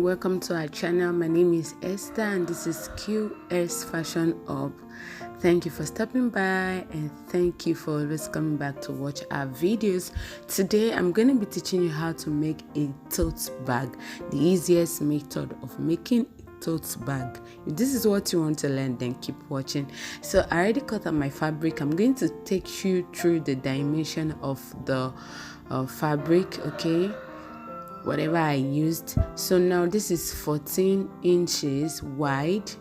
welcome to our channel. My name is Esther and this is Q-Est Fashion Up. Thank you for stopping by and thank you for always coming back to watch our videos. Today I'm going to be teaching you how to make a tote bag, the easiest method of making a tote bag. If this is what you want to learn, then keep watching. So I already cut out my fabric. I'm going to take you through the dimension of the fabric, okay, whatever I used. So now this is 14 inches wide,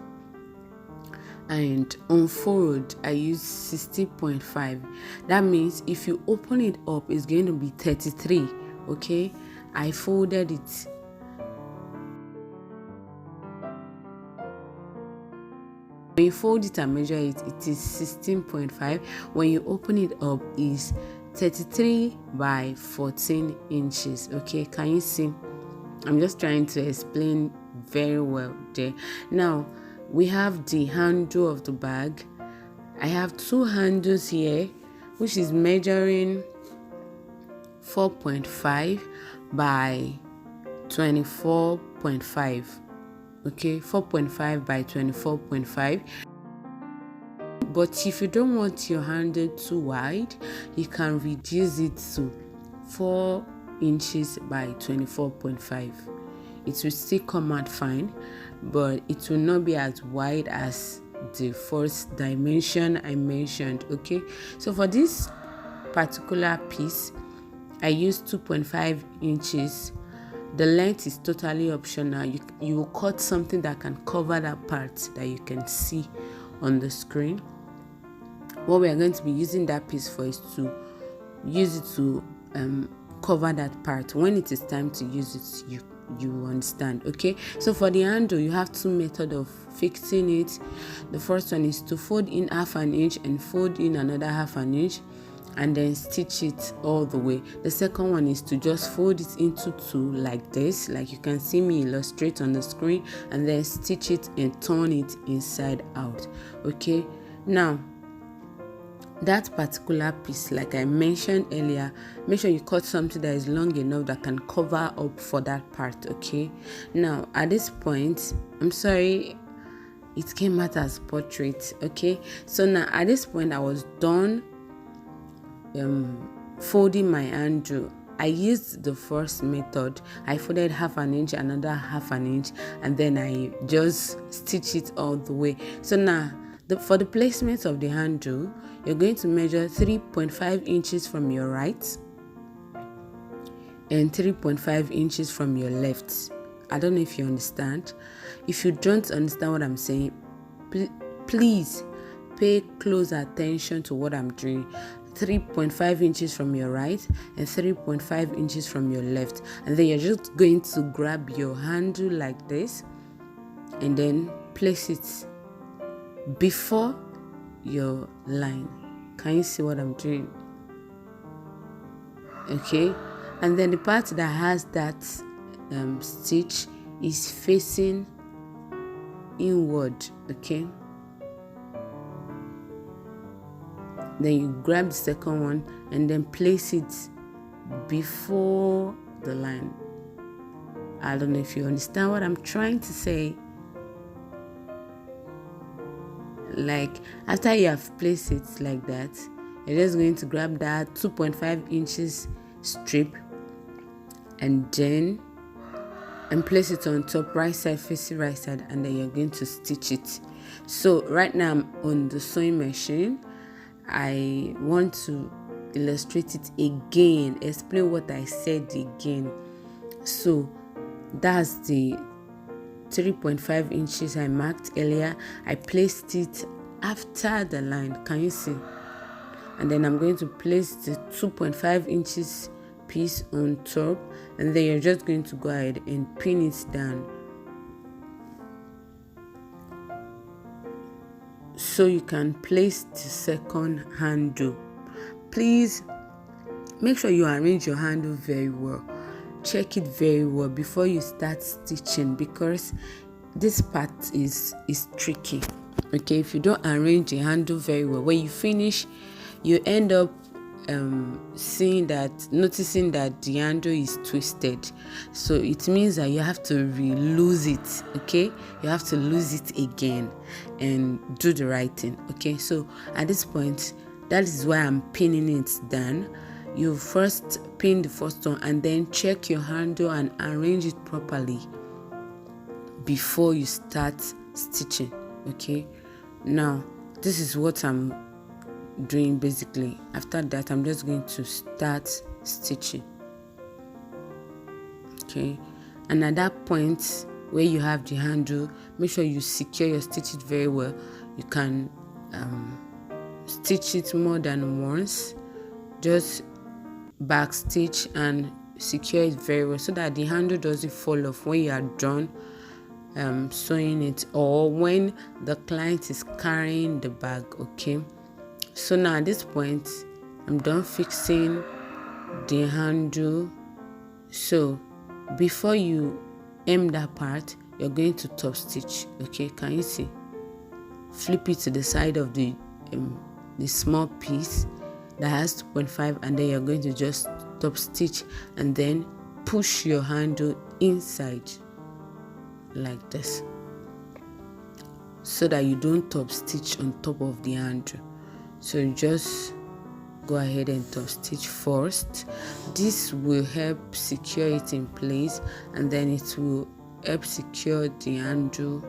and on fold I use 60.5. that means if you open it up, it's going to be 33. Okay, I folded it. When you fold it and measure it, it is 16.5. When you open it up, is 33 by 14 inches. Okay, can you see? I'm just trying to explain very well there. Now we have the handle of the bag. I have two handles here, which is measuring 4.5 by 24.5. okay, 4.5 by 24.5. But if you don't want your handle too wide, you can reduce it to 4 inches by 24.5. It will still come out fine, but it will not be as wide as the first dimension I mentioned. Okay, so for this particular piece I used 2.5 inches. The length is totally optional. You will cut something that can cover that part that you can see on the screen. What we are going to be using that piece for is to use it to cover that part. When it is time to use it, you understand. Okay, so for the handle you have two methods of fixing it. The first one is to fold in half an inch and fold in another half an inch and then stitch it all the way. The second one is to just fold it into two like this, like you can see me illustrate on the screen, and then stitch it and turn it inside out. Okay, now that particular piece, like I mentioned earlier, make sure you cut something that is long enough that can cover up for that part. Okay, now at this point, I'm sorry it came out as portrait. Okay, so now at this point I was done folding my handle. I used the first method. I folded half an inch, another half an inch, and then I just stitch it all the way. So now for the placement of the handle, you're going to measure 3.5 inches from your right and 3.5 inches from your left. I don't know if you understand. If you don't understand what I'm saying, please pay close attention to what I'm doing. 3.5 inches from your right and 3.5 inches from your left, and then you're just going to grab your handle like this and then place it before your line. Can you see what I'm doing? Okay, and then the part that has that stitch is facing inward. Okay, then you grab the second one and then place it before the line. I don't know if you understand what I'm trying to say. Like after you have placed it like that, you're just going to grab that 2.5 inches strip and place it on top, right side facing right side, and then you're going to stitch it. So right now I'm on the sewing machine. I want to illustrate it again, explain what I said again. So that's the 3.5 inches I marked earlier. I placed it after the line. Can you see? And then I'm going to place the 2.5 inches piece on top, and then you're just going to go ahead and pin it down so you can place the second handle. Please make sure you arrange your handle very well. Check it very well before you start stitching, because this part is tricky. Okay, if you don't arrange the handle very well, when you finish, you end up noticing that the handle is twisted, so it means that you have to re-loose it. Okay, you have to lose it again and do the right thing. Okay, so at this point, that is why I'm pinning it down. You first pin the first one and then check your handle and arrange it properly before you start stitching. Okay, now this is what I'm doing basically. After that, I'm just going to start stitching. Okay, and at that point where you have the handle, make sure you secure your stitches very well. You can stitch it more than once. Just back stitch and secure it very well so that the handle doesn't fall off when you are done sewing it, or when the client is carrying the bag. Okay, so now at this point I'm done fixing the handle. So before you hem that part, you're going to top stitch. Okay, can you see? Flip it to the side of the small piece that has 2.5, and then you're going to just top stitch and then push your handle inside like this, so that you don't top stitch on top of the handle. So you just go ahead and top stitch first. This will help secure it in place, and then it will help secure the handle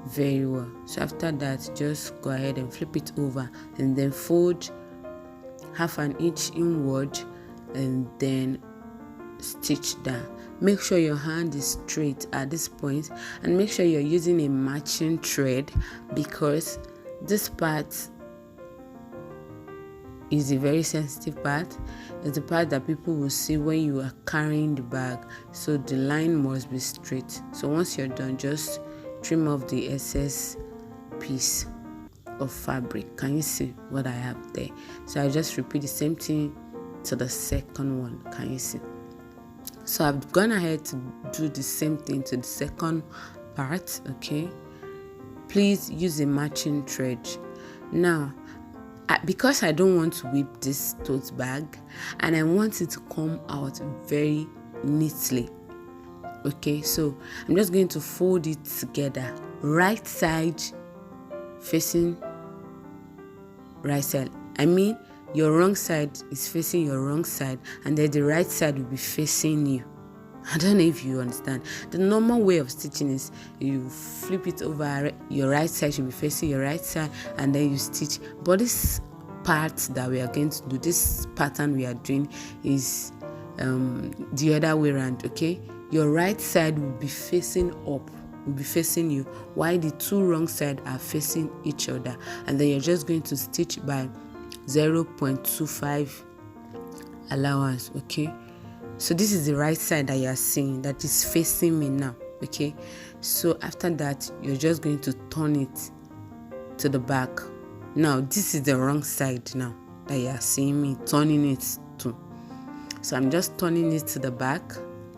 very well. So after that, just go ahead and flip it over and then fold half an inch inward and then stitch down. Make sure your hand is straight at this point, and make sure you're using a matching thread, because this part is a very sensitive part. It's the part that people will see when you are carrying the bag, so the line must be straight. So once you're done, just trim off the excess piece of fabric. Can you see what I have there? So I just repeat the same thing to the second one. Can you see? So I've gone ahead to do the same thing to the second part. Okay, please use a matching thread. Now because I don't want to whip this tote bag and I want it to come out very neatly, okay, so I'm just going to fold it together, right side facing right side. I mean, your wrong side is facing your wrong side, and then the right side will be facing you. I don't know if you understand. The normal way of stitching is you flip it over, your right side should be facing your right side, and then you stitch. But this part that we are going to do, this pattern we are doing, is the other way around. Okay, your right side will be facing up, will be facing you, while the two wrong sides are facing each other, and then you're just going to stitch by 0.25 allowance. Okay, so this is the right side that you are seeing that is facing me now. Okay, so after that, you're just going to turn it to the back. Now this is the wrong side now that you are seeing me turning it to, so I'm just turning it to the back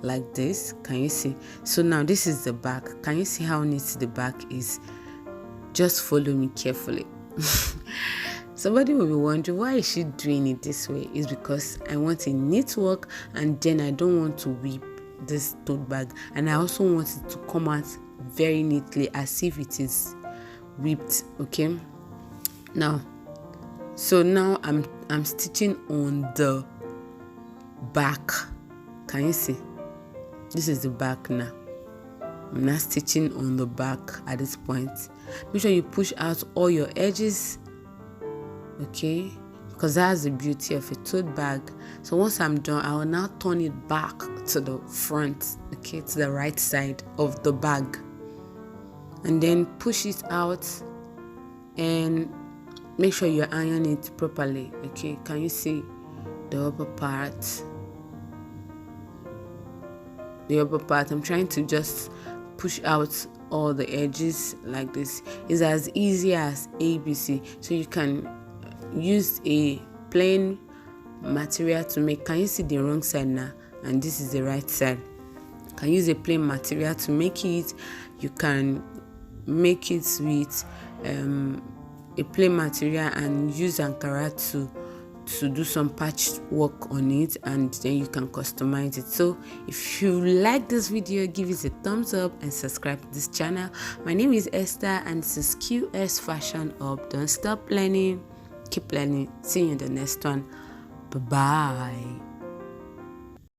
like this. Can you see? So now this is the back. Can you see how neat the back is? Just follow me carefully. Somebody will be wondering, why is she doing it this way? It's because I want a neat work, and then I don't want to whip this tote bag, and I also want it to come out very neatly as if it is whipped. Okay, now so now I'm stitching on the back. Can you see? This is the back now. I'm not stitching on the back at this point. Make sure you push out all your edges, okay, because that's the beauty of a tote bag. So once I'm done, I will now turn it back to the front, okay, to the right side of the bag, and then push it out and make sure you iron it properly. Okay, can you see the upper part? The upper part, I'm trying to just push out all the edges like this. It's as easy as ABC. So you can use a plain material to make. Can you see the wrong side now? And this is the right side. Can use a plain material to make it. You can make it with a plain material and use Ankara to to do some patch work on it, and then you can customize it. So if you like this video, give it a thumbs up and subscribe to this channel. My name is Esther and this is Q-Est Fashion Up. Don't stop learning, keep learning. See you in the next one. Bye bye.